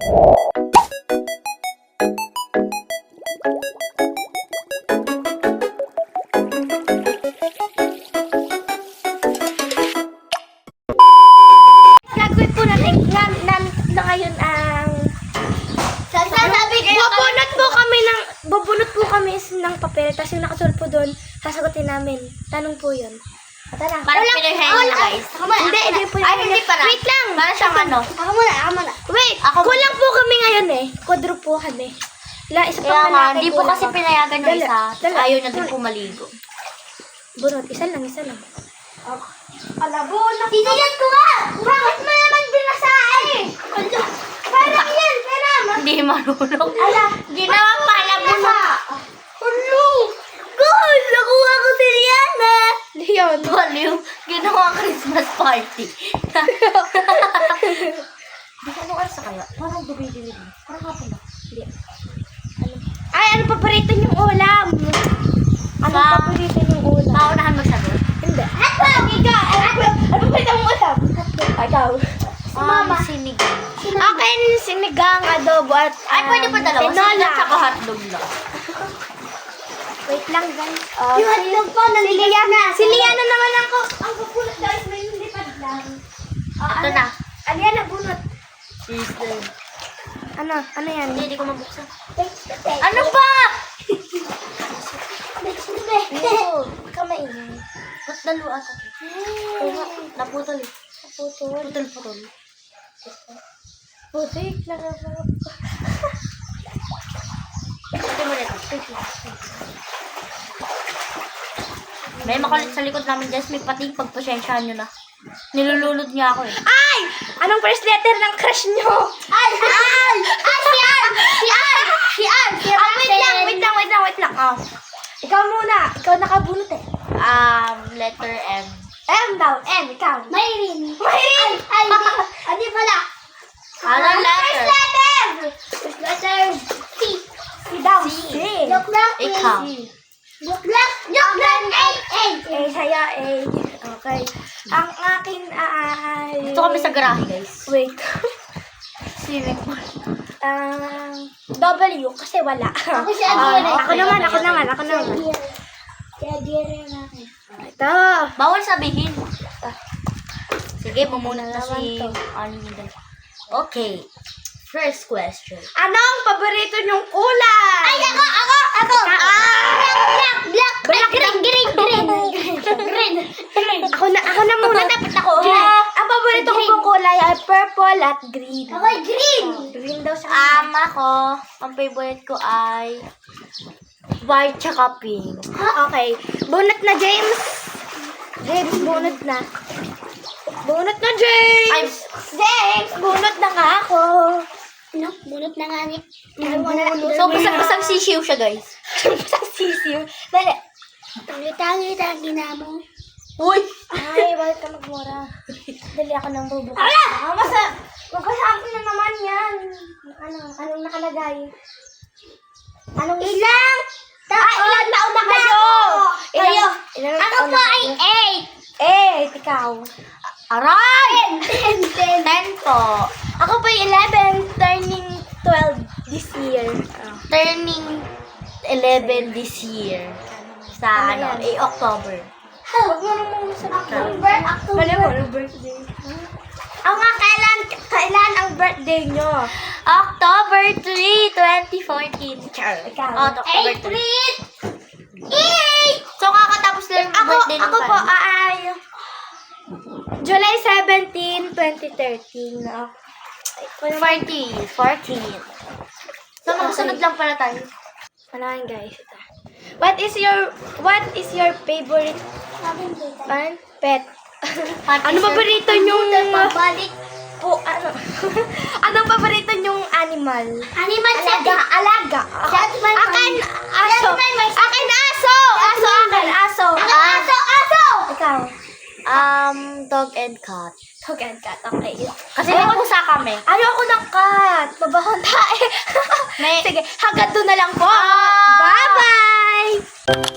Gagawin po natin na ngayon ang bubunot po kami ng papel, tapos yung nakasulat po doon, sasagutin namin. Tanong po yun. Tara. Parang pinirhen na, guys. Hindi po yun. Ay, hindi pala. Wait lang. Para siyang ano. Ako muna. Wait, kulang po kami ngayon eh. Quadro po kami. Isa Kaya pang nga, lalaki, hindi po kulang kasi pa. pinayagan ng isa. Dala. Ayaw niya din po maligo. Bunot, isa lang. Titigan ko nga! Bakit mo naman binasa eh? Parang yan, Hindi marunong. Ginawa pala po na. Goal! Nakuha ko si Rihanna! Leon. Baliw. Ginawa Christmas party. Hindi ka nung sa kaya. Parang dumidilig. Parang hapon na. Ano paborito niyong ulam? Ano paborito niyong ulam? Paunahan magsagot. Hindi. Ano paborito mong ulam? Ikaw. Mama. Sinigang. Akin, sinigang, adobo, at Ay, pwede pa dalawa. tinola. Sinigang tsaka hotdog lang. Wait lang, guys. Yung hotdog pa, Si Liana naman ang pupulot, guys. May lipad lang. Ito na. Aliana, bunot. Sister. Ano yan? Hindi ko mabuksan. Ano ba? Ikaw maingay. Ba't daluan ka? Naputol. Putol. Putik, Pwede mo rin. May makulit sa likod namin, guys. May pating pagpasensyahan nyo na. Nilulunod niya ako eh. Ay! Anong first letter ng crush nyo? Wait lang. Ikaw muna. Ikaw nakabunot eh. Letter M. M daw. M, ikaw. Mayrin. Hindi pala. Anong letter? First letter C. Si daw. C. C. Joke lang. Ikaw. Joke lang. A. Saya A. Okay. Ang akin ay... Ito kami sa garahe, guys. Wait. Swimming pool. W kasi wala. Ako si Adira. Ako naman. Si Adira na akin. Ito. Bawal sabihin. Sige, bumunot na si... Naman to. Okay. First question. Anong paborito niyong kulay? Ay, ako! Black. Green. Ako na muna. Dapat ako. Ang paborito ko pong kulay ay purple at green. Ako ay green. Green daw sa Ako, ang favorite ko ay white tsaka pink. Okay. Bunot na, James. Bunot na. James! James, bunot na nga ako. No, bunot na nga ni. So, basang sisiw siya, guys. Sisiw. Dali. Tangi na mo. Uy! Ay, bakit ka magmura? Dali ako nang bubukas. Mabasahin na naman yan. Anong nakalagay? Ilang Ilang taon na kayo? Ilang Ako taon po na ay kayo? Ikaw. Aray! 10. 10 po. Ako po 11, turning 12 this year. Turning 11 this year. Sa Ano yan? October. Huwag mo naman sabihin. October. Mali mo, ang birthday. Ako nga, kailan ang birthday nyo? October 3, 2014. Char. Ikaw. October 3. 8. So, kakatapos lang yung birthday ng Ako po Karen. ay July 17, 2013. No? 14. So, magsunod lang pala tayo. Ano yan, guys? Ito. What is your favorite pet? Ano paborito nyong Pabalik. Anong paborito nyong animal? Animal sa Alaga. Akin aso. Akin aso. Aso. Ikaw. Dog and cat. Dog and cat. Okay. Kasi may pusa kami. Ayoko ng cat. Babahon tayo. May- Sige, hanggang doon na lang po. Bye-bye.